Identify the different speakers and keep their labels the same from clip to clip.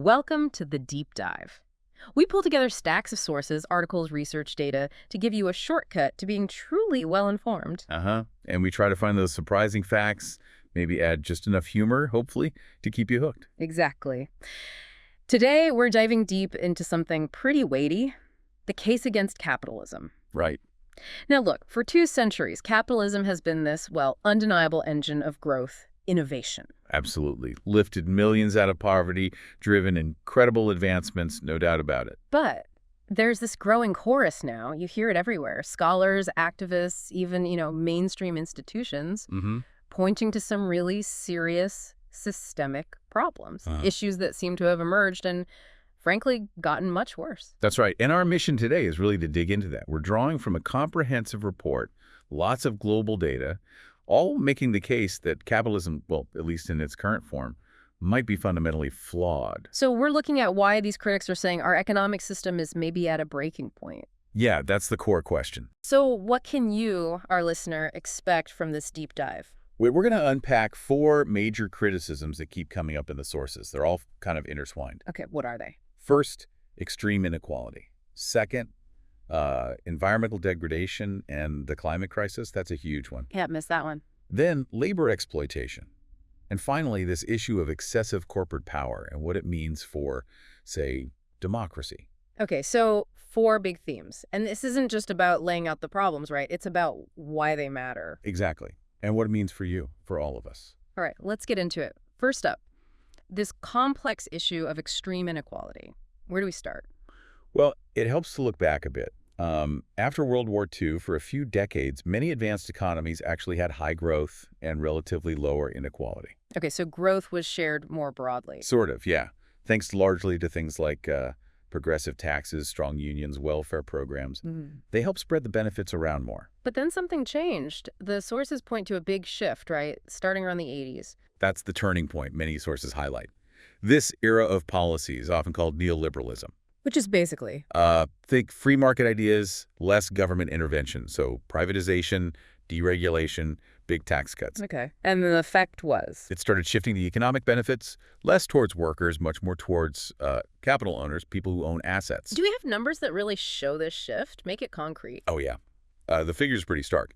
Speaker 1: Welcome to the Deep Dive. We pull together stacks of sources, articles, research, data to give you a shortcut to being truly well-informed.
Speaker 2: And we try to find those surprising facts, maybe add just enough humor, hopefully, to keep you hooked.
Speaker 1: Exactly. Today, we're diving deep into something pretty weighty, the case against capitalism.
Speaker 2: Right.
Speaker 1: Now look, for 2 centuries, capitalism has been this, well, undeniable engine of growth, innovation.
Speaker 2: Absolutely. Lifted millions out of poverty, driven incredible advancements, no doubt about it.
Speaker 1: But there's this growing chorus now. You hear it everywhere. Scholars, activists, even, mainstream institutions pointing to some really serious systemic problems, issues that seem to have emerged and, frankly, gotten much worse.
Speaker 2: That's right. And our mission today is really to dig into that. We're drawing from a comprehensive report, lots of global data, all making the case that capitalism, well, at least in its current form, might be fundamentally flawed.
Speaker 1: So we're looking at why these critics are saying our economic system is maybe at a breaking point.
Speaker 2: Yeah, that's the core question.
Speaker 1: So what can you, our listener, expect from this deep dive?
Speaker 2: We're going to unpack 4 major criticisms that keep coming up in the sources. They're all kind of intertwined.
Speaker 1: Okay, what are they?
Speaker 2: First, extreme inequality. Second, environmental degradation and the climate crisis. That's a huge one.
Speaker 1: Can't miss that one.
Speaker 2: Then labor exploitation. And finally, this issue of excessive corporate power and what it means for, say, democracy.
Speaker 1: Okay, so 4 big themes. And this isn't just about laying out the problems, right? It's about why they matter.
Speaker 2: Exactly. And what it means for you, for all of us.
Speaker 1: All right, let's get into it. First up, this complex issue of extreme inequality. Where do we start?
Speaker 2: Well, it helps to look back a bit. After World War II, for a few decades, many advanced economies actually had high growth and relatively lower inequality.
Speaker 1: Okay, so growth was shared more broadly.
Speaker 2: Sort of, yeah. Thanks largely to things like progressive taxes, strong unions, welfare programs. They help spread the benefits around more.
Speaker 1: But then something changed. The sources point to a big shift, right? Starting around the 80s.
Speaker 2: That's the turning point many sources highlight. This era of policy is often called neoliberalism.
Speaker 1: Which is basically?
Speaker 2: Think free market ideas, less government intervention. So privatization, deregulation, big tax cuts.
Speaker 1: Okay. And the effect was?
Speaker 2: It started shifting the economic benefits less towards workers, much more towards capital owners, people who own assets.
Speaker 1: Do we have numbers that really show this shift? Make it concrete.
Speaker 2: Oh, yeah. The figure's pretty stark.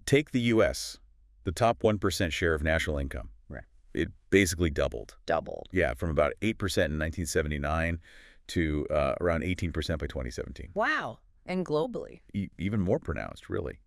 Speaker 2: Take the U.S., the top 1% share of national income.
Speaker 1: Right.
Speaker 2: It basically doubled.
Speaker 1: Doubled.
Speaker 2: Yeah, from about 8% in 1979 to around 18% by 2017.
Speaker 1: Wow. And globally.
Speaker 2: Even more pronounced, really.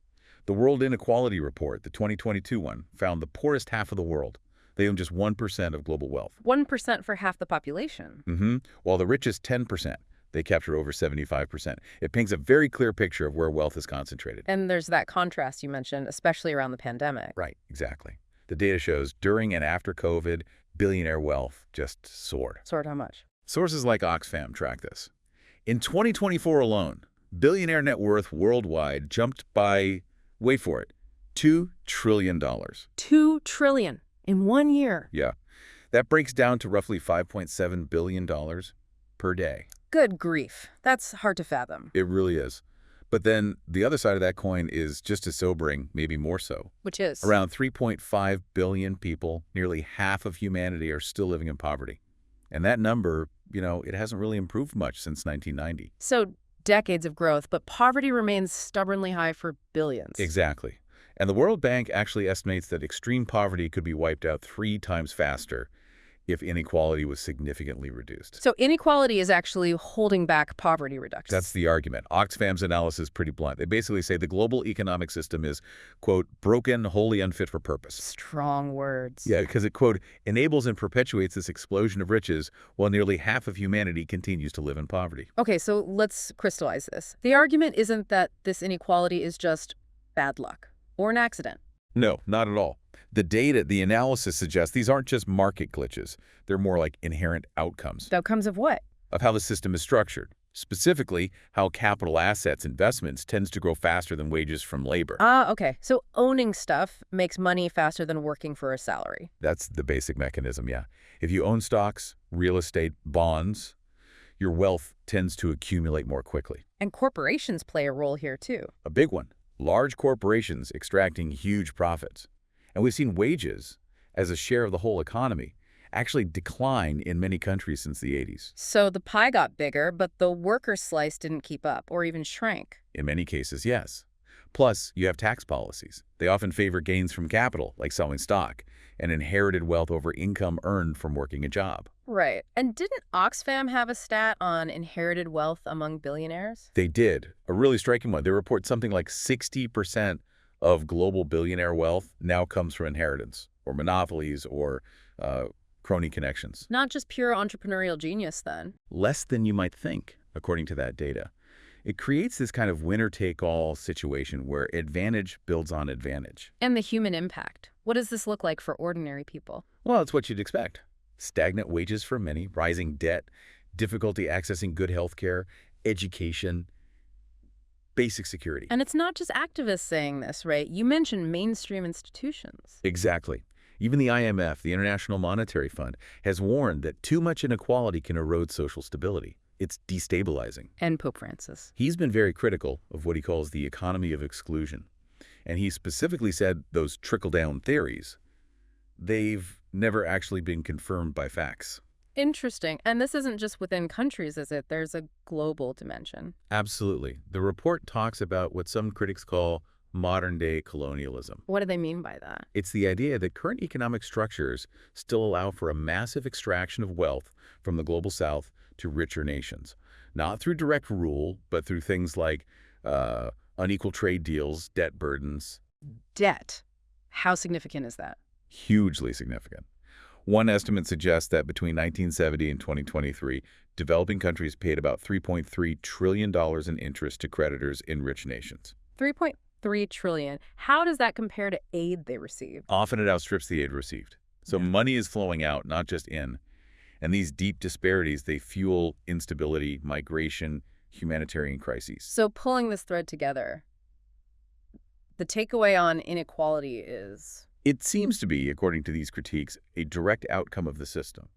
Speaker 2: The World Inequality Report, the 2022 one, found the poorest half of the world. They own just 1% of global wealth.
Speaker 1: 1% for half the population.
Speaker 2: While the richest 10%, they capture over 75%. It paints a very clear picture of where wealth is concentrated.
Speaker 1: And there's that contrast you mentioned, especially around the pandemic.
Speaker 2: Right, exactly. The data shows during and after COVID, billionaire wealth just soared.
Speaker 1: Soared how much?
Speaker 2: Sources like Oxfam track this. In 2024 alone, billionaire net worth worldwide jumped by, wait for it, $2 trillion.
Speaker 1: $2 trillion in 1 year.
Speaker 2: Yeah. That breaks down to roughly $5.7 billion per day.
Speaker 1: Good grief. That's hard to fathom.
Speaker 2: It really is. But then the other side of that coin is just as sobering, maybe more so.
Speaker 1: Which is?
Speaker 2: Around 3.5 billion people, nearly half of humanity, are still living in poverty. And that number, it hasn't really improved much since 1990.
Speaker 1: So decades of growth, but poverty remains stubbornly high for billions.
Speaker 2: Exactly. And the World Bank actually estimates that extreme poverty could be wiped out 3 times faster if inequality was significantly reduced.
Speaker 1: So inequality is actually holding back poverty reduction.
Speaker 2: That's the argument. Oxfam's analysis is pretty blunt. They basically say the global economic system is, quote, broken, wholly unfit for purpose.
Speaker 1: Strong words.
Speaker 2: Yeah, because it, quote, enables and perpetuates this explosion of riches while nearly half of humanity continues to live in poverty.
Speaker 1: Okay, so let's crystallize this. The argument isn't that this inequality is just bad luck or an accident.
Speaker 2: No, not at all. The data, the analysis suggests these aren't just market glitches. They're more like inherent outcomes.
Speaker 1: Outcomes of what?
Speaker 2: Of how the system is structured. Specifically, how capital assets, investments, tends to grow faster than wages from labor.
Speaker 1: Okay. So owning stuff makes money faster than working for a salary.
Speaker 2: That's the basic mechanism, yeah. If you own stocks, real estate, bonds, your wealth tends to accumulate more quickly.
Speaker 1: And corporations play a role here, too.
Speaker 2: A big one. Large corporations extracting huge profits. And we've seen wages as a share of the whole economy actually declined in many countries since the 80s.
Speaker 1: So the pie got bigger, but the worker slice didn't keep up or even shrank.
Speaker 2: In many cases, yes. Plus, you have tax policies. They often favor gains from capital, like selling stock, and inherited wealth over income earned from working a job.
Speaker 1: Right. And didn't Oxfam have a stat on inherited wealth among billionaires?
Speaker 2: They did. A really striking one. They report something like 60% of global billionaire wealth now comes from inheritance, or monopolies, or crony connections.
Speaker 1: Not just pure entrepreneurial genius, then.
Speaker 2: Less than you might think, according to that data. It creates this kind of winner-take-all situation where advantage builds on advantage.
Speaker 1: And the human impact. What does this look like for ordinary people?
Speaker 2: Well, it's what you'd expect. Stagnant wages for many, rising debt, difficulty accessing good health care, education, basic security.
Speaker 1: And it's not just activists saying this, right? You mentioned mainstream institutions.
Speaker 2: Exactly. Even the IMF, the International Monetary Fund, has warned that too much inequality can erode social stability. It's destabilizing.
Speaker 1: And Pope Francis.
Speaker 2: He's been very critical of what he calls the economy of exclusion. And he specifically said those trickle-down theories, they've never actually been confirmed by facts.
Speaker 1: Interesting. And this isn't just within countries, is it? There's a global dimension.
Speaker 2: Absolutely. The report talks about what some critics call modern-day colonialism.
Speaker 1: What do they mean by that?
Speaker 2: It's the idea that current economic structures still allow for a massive extraction of wealth from the global south to richer nations, not through direct rule, but through things like unequal trade deals, debt burdens.
Speaker 1: Debt. How significant is that?
Speaker 2: Hugely significant. One estimate suggests that between 1970 and 2023, developing countries paid about $3.3 trillion in interest to creditors in rich nations.
Speaker 1: 3.3 trillion. How does that compare to aid they received?
Speaker 2: Often it outstrips the aid received. So money is flowing out, not just in. And these deep disparities, they fuel instability, migration, humanitarian crises.
Speaker 1: So pulling this thread together, the takeaway on inequality is...
Speaker 2: It seems to be, according to these critiques, a direct outcome of the system.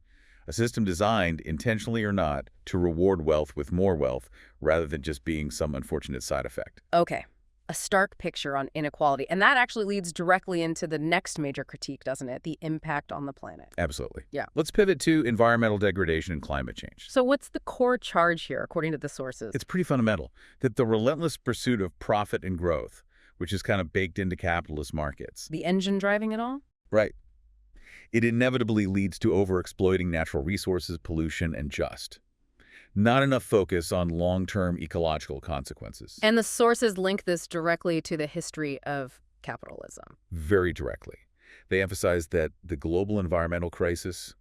Speaker 2: A system designed, intentionally or not, to reward wealth with more wealth, rather than just being some unfortunate side effect.
Speaker 1: Okay. A stark picture on inequality. And that actually leads directly into the next major critique, doesn't it? The impact on the planet.
Speaker 2: Absolutely.
Speaker 1: Yeah.
Speaker 2: Let's pivot to environmental degradation and climate change.
Speaker 1: So what's the core charge here, according to the sources?
Speaker 2: It's pretty fundamental that the relentless pursuit of profit and growth, which is kind of baked into capitalist markets.
Speaker 1: The engine driving it all?
Speaker 2: Right. It inevitably leads to overexploiting natural resources, pollution, and not enough focus on long-term ecological consequences.
Speaker 1: And the sources link this directly to the history of capitalism.
Speaker 2: Very directly. They emphasize that the global environmental crisis,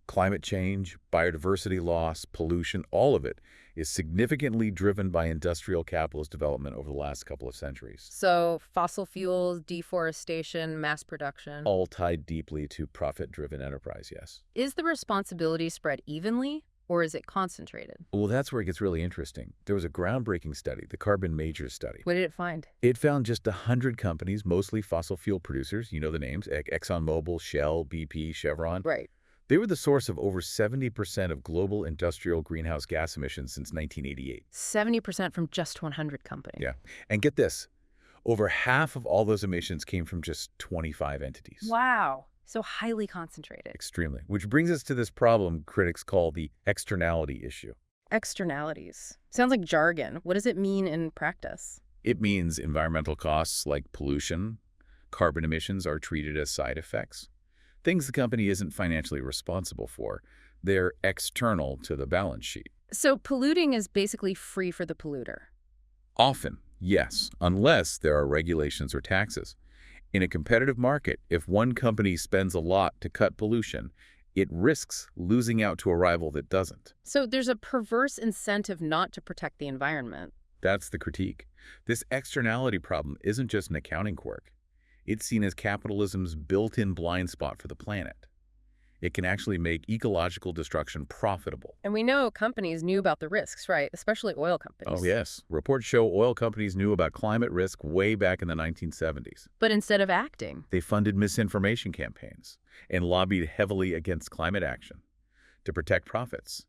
Speaker 2: climate change, biodiversity loss, pollution, all of it is significantly driven by industrial capitalist development over the last couple of centuries.
Speaker 1: So fossil fuels, deforestation, mass production.
Speaker 2: All tied deeply to profit-driven enterprise, yes.
Speaker 1: Is the responsibility spread evenly? Or is it concentrated?
Speaker 2: Well, that's where it gets really interesting. There was a groundbreaking study, the Carbon Majors study.
Speaker 1: What did it find?
Speaker 2: It found just 100 companies, mostly fossil fuel producers, you know the names, ExxonMobil, Shell, BP, Chevron.
Speaker 1: Right.
Speaker 2: They were the source of over 70% of global industrial greenhouse gas emissions since 1988.
Speaker 1: 70% from just 100 companies.
Speaker 2: Yeah. And get this, over half of all those emissions came from just 25 entities.
Speaker 1: Wow. So highly concentrated.
Speaker 2: Extremely. Which brings us to this problem critics call the externality issue.
Speaker 1: Externalities. Sounds like jargon. What does it mean in practice?
Speaker 2: It means environmental costs like pollution, carbon emissions are treated as side effects. Things the company isn't financially responsible for. They're external to the balance sheet.
Speaker 1: So polluting is basically free for the polluter.
Speaker 2: Often, yes, unless there are regulations or taxes. In a competitive market, if one company spends a lot to cut pollution, it risks losing out to a rival that doesn't.
Speaker 1: So there's a perverse incentive not to protect the environment.
Speaker 2: That's the critique. This externality problem isn't just an accounting quirk. It's seen as capitalism's built-in blind spot for the planet. It can actually make ecological destruction profitable.
Speaker 1: And we know companies knew about the risks, right? Especially oil companies.
Speaker 2: Oh, yes. Reports show oil companies knew about climate risk way back in the 1970s.
Speaker 1: But instead of acting,
Speaker 2: They funded misinformation campaigns and lobbied heavily against climate action to protect profits.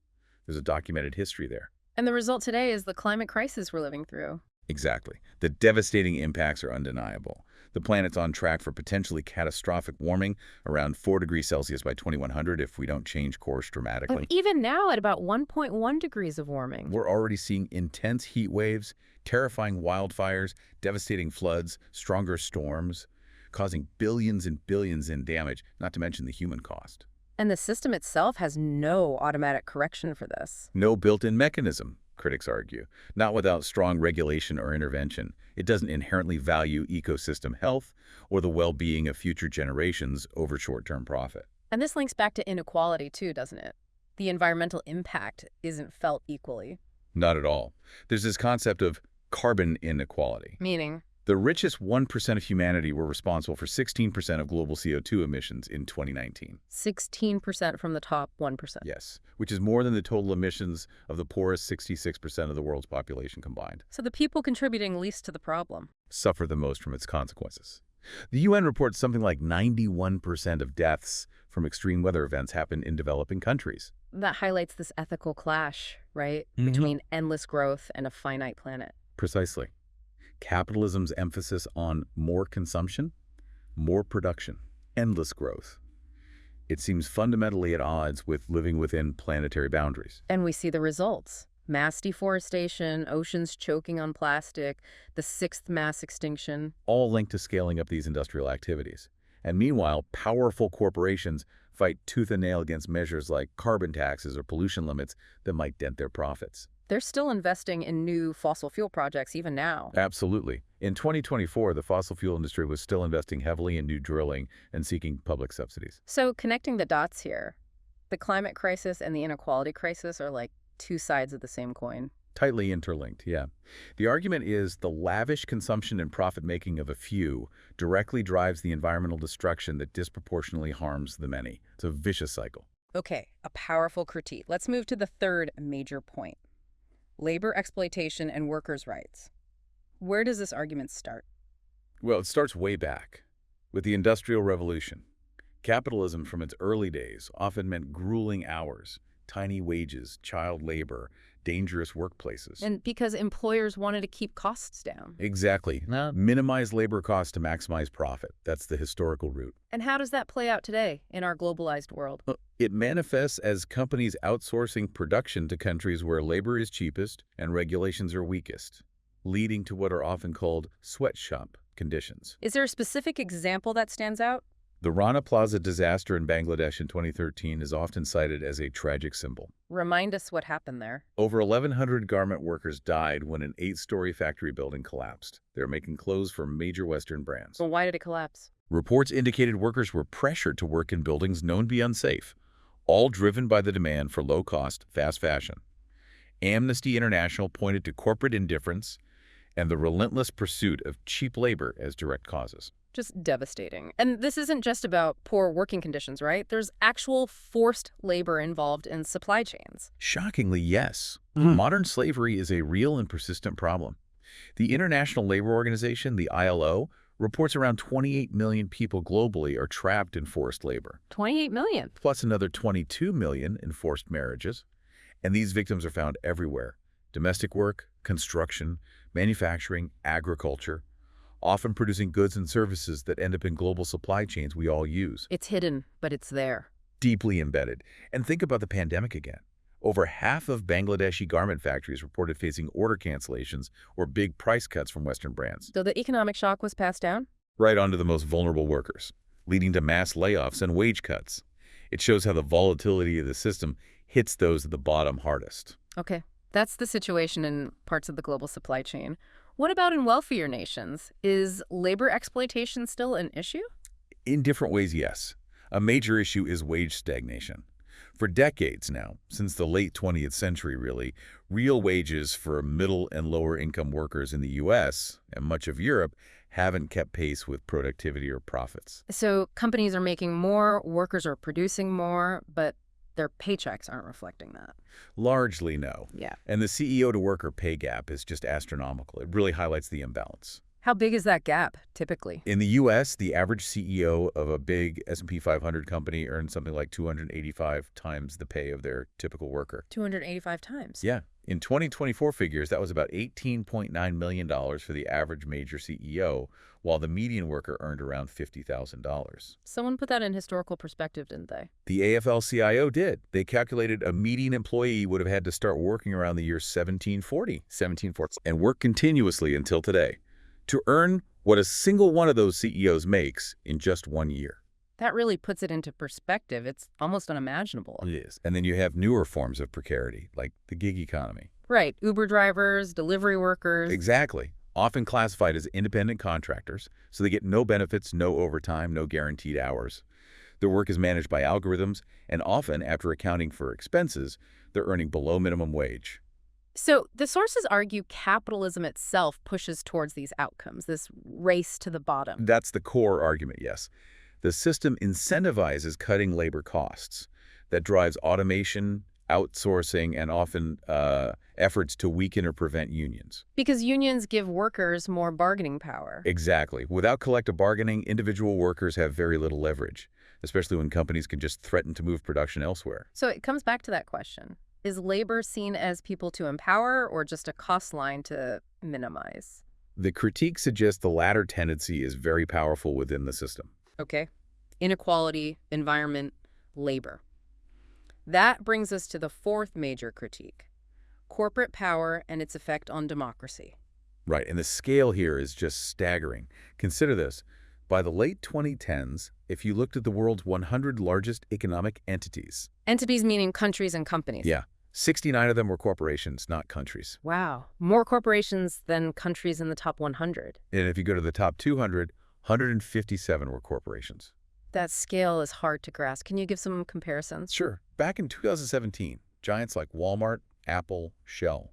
Speaker 2: There's a documented history there.
Speaker 1: and the result today is the climate crisis we're living through.
Speaker 2: Exactly. The devastating impacts are undeniable. The planet's on track for potentially catastrophic warming around 4 degrees Celsius by 2100 if we don't change course dramatically.
Speaker 1: And even now at about 1.1 degrees of warming.
Speaker 2: We're already seeing intense heat waves, terrifying wildfires, devastating floods, stronger storms, causing billions and billions in damage, not to mention the human cost.
Speaker 1: And the system itself has no automatic correction for this.
Speaker 2: No built-in mechanism, critics argue. Not without strong regulation or intervention. It doesn't inherently value ecosystem health or the well-being of future generations over short-term profit.
Speaker 1: And this links back to inequality too, doesn't it? The environmental impact isn't felt equally.
Speaker 2: Not at all. There's this concept of carbon inequality.
Speaker 1: Meaning?
Speaker 2: The richest 1% of humanity were responsible for 16% of global CO2 emissions in 2019.
Speaker 1: 16% from the top 1%.
Speaker 2: Yes, which is more than the total emissions of the poorest 66% of the world's population combined.
Speaker 1: So the people contributing least to the problem
Speaker 2: Suffer the most from its consequences. The UN reports something like 91% of deaths from extreme weather events happen in developing countries.
Speaker 1: that highlights this ethical clash, right? Between endless growth and a finite planet.
Speaker 2: Precisely. Capitalism's emphasis on more consumption, more production, endless growth. It seems fundamentally at odds with living within planetary boundaries.
Speaker 1: And we see the results. Mass deforestation, oceans choking on plastic, the sixth mass extinction.
Speaker 2: All linked to scaling up these industrial activities. And meanwhile, powerful corporations fight tooth and nail against measures like carbon taxes or pollution limits that might dent their profits.
Speaker 1: They're still investing in new fossil fuel projects even now.
Speaker 2: Absolutely. In 2024, the fossil fuel industry was still investing heavily in new drilling and seeking public subsidies.
Speaker 1: So connecting the dots here, the climate crisis and the inequality crisis are like two sides of the same coin.
Speaker 2: Tightly interlinked, yeah. The argument is the lavish consumption and profit-making of a few directly drives the environmental destruction that disproportionately harms the many. It's a vicious cycle.
Speaker 1: Okay, a powerful critique. Let's move to the third major point. Labor exploitation and workers' rights. Where does this argument start?
Speaker 2: Well, it starts way back, with the Industrial Revolution. Capitalism from its early days often meant grueling hours, tiny wages, child labor, dangerous workplaces.
Speaker 1: And because employers wanted to keep costs down.
Speaker 2: Exactly. Minimize labor costs to maximize profit. That's the historical route.
Speaker 1: And how does that play out today in our globalized world?
Speaker 2: It manifests as companies outsourcing production to countries where labor is cheapest and regulations are weakest, leading to what are often called sweatshop conditions.
Speaker 1: Is there a specific example that stands out?
Speaker 2: The Rana Plaza disaster in Bangladesh in 2013 is often cited as a tragic symbol.
Speaker 1: Remind us what happened there.
Speaker 2: Over 1,100 garment workers died when an 8-story factory building collapsed. They were making clothes for major Western brands.
Speaker 1: Well, why did it collapse?
Speaker 2: Reports indicated workers were pressured to work in buildings known to be unsafe, all driven by the demand for low-cost, fast fashion. Amnesty International pointed to corporate indifference and the relentless pursuit of cheap labor as direct causes.
Speaker 1: Just devastating. And this isn't just about poor working conditions, right? There's actual forced labor involved in supply chains.
Speaker 2: Shockingly, yes. Modern slavery is a real and persistent problem. The International Labor Organization, the ILO, reports around 28 million people globally are trapped in forced labor.
Speaker 1: 28 million.
Speaker 2: Plus another 22 million in forced marriages. And these victims are found everywhere. Domestic work, construction, manufacturing, agriculture, often producing goods and services that end up in global supply chains we all use.
Speaker 1: It's hidden, but it's there.
Speaker 2: Deeply embedded. And think about the pandemic again. Over half of Bangladeshi garment factories reported facing order cancellations or big price cuts from Western brands.
Speaker 1: So the economic shock was passed down?
Speaker 2: Right onto the most vulnerable workers, leading to mass layoffs and wage cuts. It shows how the volatility of the system hits those at the bottom hardest.
Speaker 1: Okay, that's the situation in parts of the global supply chain. What about in wealthier nations? Is labor exploitation still an issue?
Speaker 2: In different ways, yes. A major issue is wage stagnation. For decades now, since the late 20th century really, real wages for middle and lower income workers in the U.S. and much of Europe haven't kept pace with productivity or profits.
Speaker 1: So companies are making more, workers are producing more, but their paychecks aren't reflecting that.
Speaker 2: Largely no.
Speaker 1: Yeah.
Speaker 2: And the CEO to worker pay gap is just astronomical. It really highlights the imbalance.
Speaker 1: How big is that gap, typically?
Speaker 2: In the U.S., the average CEO of a big S&P 500 company earns something like 285 times the pay of their typical worker.
Speaker 1: 285 times?
Speaker 2: Yeah. In 2024 figures, that was about $18.9 million for the average major CEO, while the median worker earned around $50,000.
Speaker 1: Someone put that in historical perspective, didn't they?
Speaker 2: The AFL-CIO did. They calculated a median employee would have had to start working around the year 1740, and work continuously until today to earn what a single one of those CEOs makes in just 1 year.
Speaker 1: That really puts it into perspective. It's almost unimaginable.
Speaker 2: It is. And then you have newer forms of precarity, like the gig economy.
Speaker 1: Right. Uber drivers, delivery workers.
Speaker 2: Exactly. Often classified as independent contractors, so they get no benefits, no overtime, no guaranteed hours. Their work is managed by algorithms, and often, after accounting for expenses, they're earning below minimum wage.
Speaker 1: So the sources argue capitalism itself pushes towards these outcomes, this race to the bottom.
Speaker 2: That's the core argument, yes. The system incentivizes cutting labor costs. That drives automation, outsourcing, and often efforts to weaken or prevent unions.
Speaker 1: Because unions give workers more bargaining power.
Speaker 2: Exactly. Without collective bargaining, individual workers have very little leverage, especially when companies can just threaten to move production elsewhere.
Speaker 1: So it comes back to that question. Is labor seen as people to empower or just a cost line to minimize?
Speaker 2: The critique suggests the latter tendency is very powerful within the system.
Speaker 1: Okay. Inequality, environment, labor. That brings us to the fourth major critique, corporate power and its effect on democracy.
Speaker 2: Right, and the scale here is just staggering. Consider this. By the late 2010s, if you looked at the world's 100 largest economic entities.
Speaker 1: Entities meaning countries and companies.
Speaker 2: Yeah, 69 of them were corporations, not countries.
Speaker 1: Wow. More corporations than countries in the top 100.
Speaker 2: And if you go to the top 200, 157 were corporations.
Speaker 1: That scale is hard to grasp. Can you give some comparisons?
Speaker 2: Sure. Back in 2017, giants like Walmart, Apple, Shell,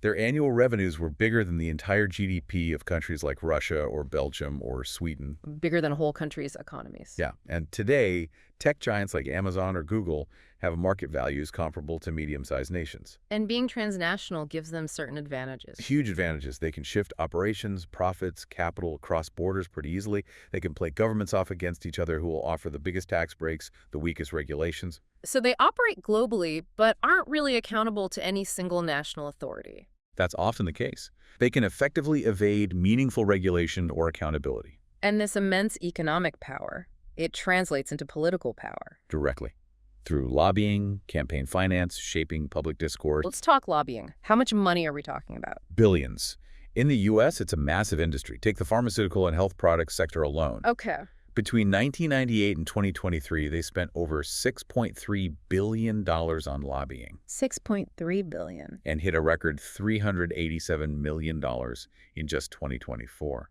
Speaker 2: their annual revenues were bigger than the entire GDP of countries like Russia or Belgium or Sweden.
Speaker 1: Bigger than whole countries' economies.
Speaker 2: Yeah, and today, tech giants like Amazon or Google have market values comparable to medium-sized nations.
Speaker 1: And being transnational gives them certain advantages.
Speaker 2: Huge advantages. They can shift operations, profits, capital across borders pretty easily. They can play governments off against each other who will offer the biggest tax breaks, the weakest regulations.
Speaker 1: So they operate globally, but aren't really accountable to any single national authority.
Speaker 2: That's often the case. They can effectively evade meaningful regulation or accountability.
Speaker 1: And this immense economic power, it translates into political power.
Speaker 2: Directly. Through lobbying, campaign finance, shaping public discourse.
Speaker 1: Let's talk lobbying. How much money are we talking about?
Speaker 2: Billions. In the U.S., it's a massive industry. Take the pharmaceutical and health products sector alone.
Speaker 1: Okay.
Speaker 2: Between 1998 and 2023, they spent over $6.3 billion on lobbying.
Speaker 1: $6.3 billion.
Speaker 2: And hit a record $387 million in just 2024.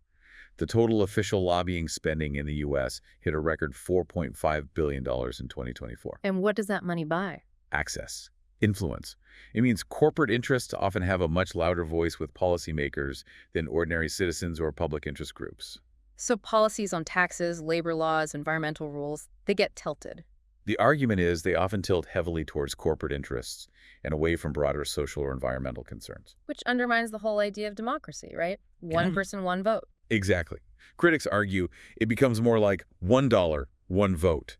Speaker 2: The total official lobbying spending in the U.S. hit a record $4.5 billion in 2024.
Speaker 1: And what does that money buy?
Speaker 2: Access. Influence. It means corporate interests often have a much louder voice with policymakers than ordinary citizens or public interest groups.
Speaker 1: So policies on taxes, labor laws, environmental rules, they get tilted.
Speaker 2: The argument is they often tilt heavily towards corporate interests and away from broader social or environmental concerns.
Speaker 1: Which undermines the whole idea of democracy, right? One person, one vote.
Speaker 2: Exactly. Critics argue it becomes more like $1, one vote.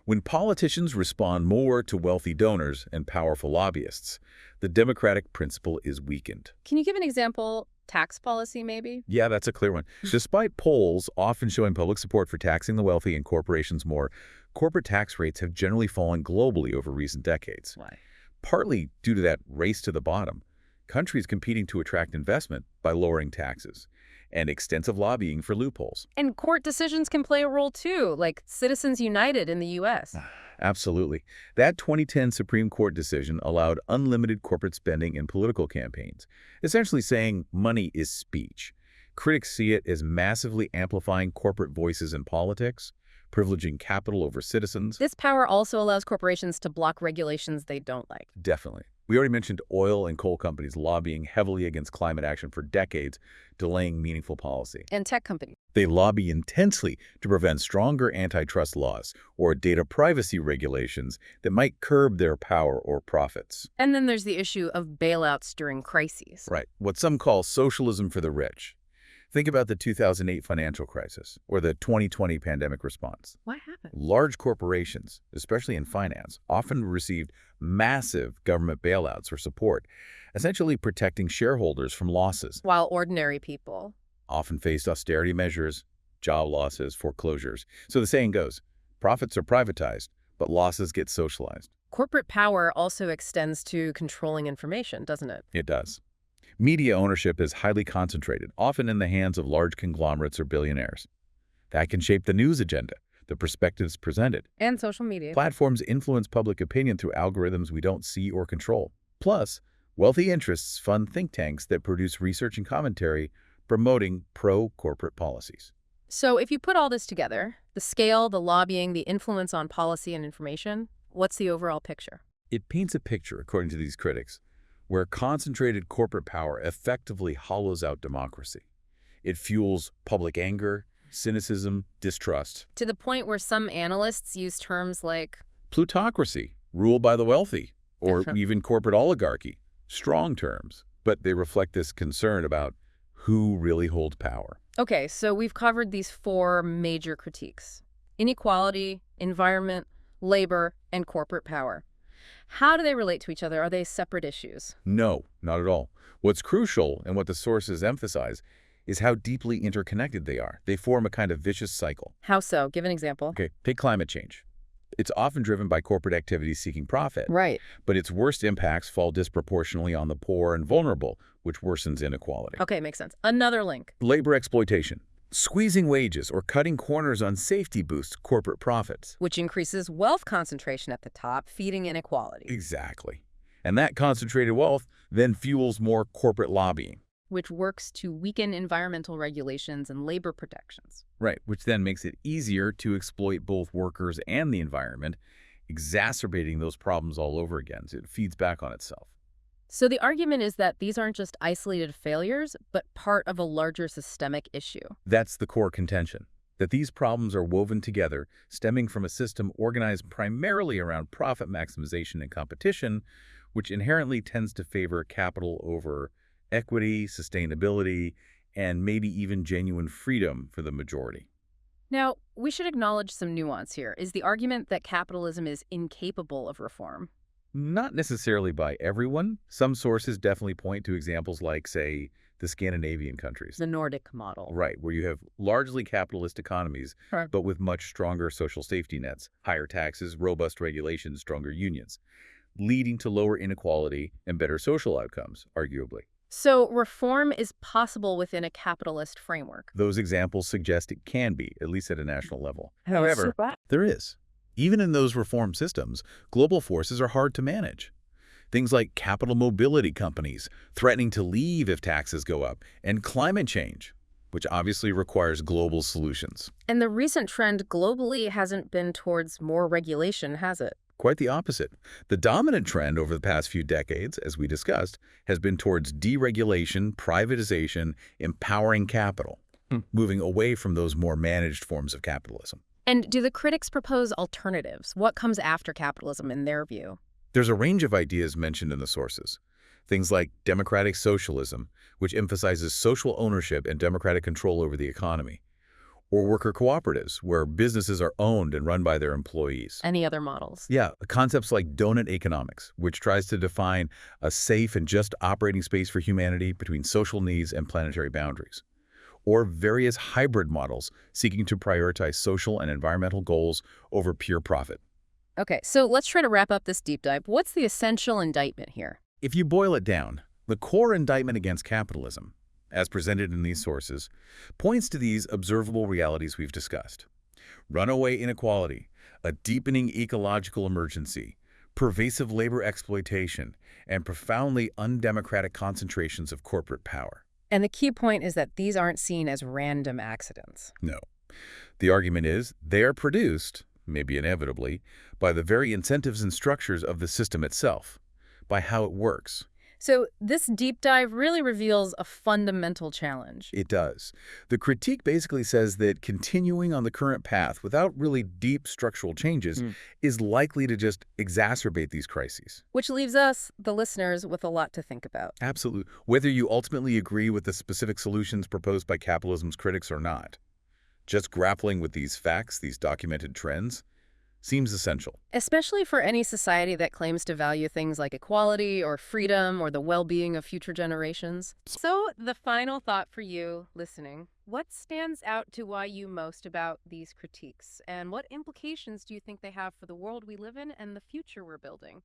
Speaker 2: When politicians respond more to wealthy donors and powerful lobbyists, the democratic principle is weakened.
Speaker 1: Can you give an example? Tax policy, maybe?
Speaker 2: Yeah, that's a clear one. Despite polls often showing public support for taxing the wealthy and corporations more, corporate tax rates have generally fallen globally over recent decades.
Speaker 1: Why?
Speaker 2: Partly due to that race to the bottom, countries competing to attract investment by lowering taxes, and extensive lobbying for loopholes.
Speaker 1: And court decisions can play a role too, like Citizens United in the U.S.
Speaker 2: Absolutely. That 2010 Supreme Court decision allowed unlimited corporate spending in political campaigns, essentially saying money is speech. Critics see it as massively amplifying corporate voices in politics, privileging capital over citizens.
Speaker 1: This power also allows corporations to block regulations they don't like.
Speaker 2: Definitely. We already mentioned oil and coal companies lobbying heavily against climate action for decades, delaying meaningful policy.
Speaker 1: And tech companies.
Speaker 2: They lobby intensely to prevent stronger antitrust laws or data privacy regulations that might curb their power or profits.
Speaker 1: And then there's the issue of bailouts during crises.
Speaker 2: Right. What some call socialism for the rich. Think about the 2008 financial crisis or the 2020 pandemic response.
Speaker 1: What happened?
Speaker 2: Large corporations, especially in finance, often received massive government bailouts or support, essentially protecting shareholders from losses.
Speaker 1: While ordinary people.
Speaker 2: Often faced austerity measures, job losses, foreclosures. So the saying goes, profits are privatized, but losses get socialized.
Speaker 1: Corporate power also extends to controlling information, doesn't it?
Speaker 2: It does. Media ownership is highly concentrated, often in the hands of large conglomerates or billionaires. That can shape the news agenda, the perspectives presented.
Speaker 1: And social media.
Speaker 2: Platforms influence public opinion through algorithms we don't see or control. Plus, wealthy interests fund think tanks that produce research and commentary promoting pro-corporate policies.
Speaker 1: So if you put all this together, the scale, the lobbying, the influence on policy and information, what's the overall picture?
Speaker 2: It paints a picture, according to these critics, where concentrated corporate power effectively hollows out democracy. It fuels public anger, cynicism, distrust.
Speaker 1: To the point where some analysts use terms like
Speaker 2: Plutocracy, rule by the wealthy, or even corporate oligarchy. Strong terms, but they reflect this concern about who really holds power.
Speaker 1: Okay, so we've covered these four major critiques: inequality, environment, labor, and corporate power. How do they relate to each other? Are they separate issues?
Speaker 2: No, not at all. What's crucial, and what the sources emphasize, is how deeply interconnected they are. They form a kind of vicious cycle.
Speaker 1: How so? Give an example.
Speaker 2: Okay, take climate change. It's often driven by corporate activities seeking profit.
Speaker 1: Right.
Speaker 2: But its worst impacts fall disproportionately on the poor and vulnerable, which worsens inequality.
Speaker 1: Okay, makes sense. Another link.
Speaker 2: Labor exploitation. Squeezing wages or cutting corners on safety boosts corporate profits.
Speaker 1: Which increases wealth concentration at the top, feeding inequality.
Speaker 2: Exactly. And that concentrated wealth then fuels more corporate lobbying.
Speaker 1: Which works to weaken environmental regulations and labor protections.
Speaker 2: Right, which then makes it easier to exploit both workers and the environment, exacerbating those problems all over again. So it feeds back on itself.
Speaker 1: So the argument is that these aren't just isolated failures, but part of a larger systemic issue.
Speaker 2: That's the core contention, that these problems are woven together, stemming from a system organized primarily around profit maximization and competition, which inherently tends to favor capital over equity, sustainability, and maybe even genuine freedom for the majority.
Speaker 1: Now, we should acknowledge some nuance here. Is the argument that capitalism is incapable of reform?
Speaker 2: Not necessarily by everyone. Some sources definitely point to examples like, say, the Scandinavian countries.
Speaker 1: The Nordic model.
Speaker 2: Right, where you have largely capitalist economies, but with much stronger social safety nets, higher taxes, robust regulations, stronger unions, leading to lower inequality and better social outcomes, arguably.
Speaker 1: So reform is possible within a capitalist framework.
Speaker 2: Those examples suggest it can be, at least at a national level. However, there is. Even in those reform systems, global forces are hard to manage. Things like capital mobility companies threatening to leave if taxes go up, and climate change, which obviously requires global solutions.
Speaker 1: And the recent trend globally hasn't been towards more regulation, has it?
Speaker 2: Quite the opposite. The dominant trend over the past few decades, as we discussed, has been towards deregulation, privatization, empowering capital, moving away from those more managed forms of capitalism.
Speaker 1: And do the critics propose alternatives? What comes after capitalism in their view?
Speaker 2: There's a range of ideas mentioned in the sources. Things like democratic socialism, which emphasizes social ownership and democratic control over the economy. Or worker cooperatives, where businesses are owned and run by their employees.
Speaker 1: Any other models?
Speaker 2: Yeah, concepts like donut economics, which tries to define a safe and just operating space for humanity between social needs and planetary boundaries. Or various hybrid models seeking to prioritize social and environmental goals over pure profit.
Speaker 1: Okay, so let's try to wrap up this deep dive. What's the essential indictment here?
Speaker 2: If you boil it down, the core indictment against capitalism, as presented in these sources, points to these observable realities we've discussed. Runaway inequality, a deepening ecological emergency, pervasive labor exploitation, and profoundly undemocratic concentrations of corporate power.
Speaker 1: And the key point is that these aren't seen as random accidents.
Speaker 2: No. The argument is they are produced, maybe inevitably, by the very incentives and structures of the system itself, by how it works.
Speaker 1: So this deep dive really reveals a fundamental challenge.
Speaker 2: It does. The critique basically says that continuing on the current path without really deep structural changes is likely to just exacerbate these crises.
Speaker 1: Which leaves us, the listeners, with a lot to think about.
Speaker 2: Absolutely. Whether you ultimately agree with the specific solutions proposed by capitalism's critics or not, just grappling with these facts, these documented trends, seems essential.
Speaker 1: Especially for any society that claims to value things like equality or freedom or the well-being of future generations. So, the final thought for you listening, what stands out to you most about these critiques? And what implications do you think they have for the world we live in and the future we're building?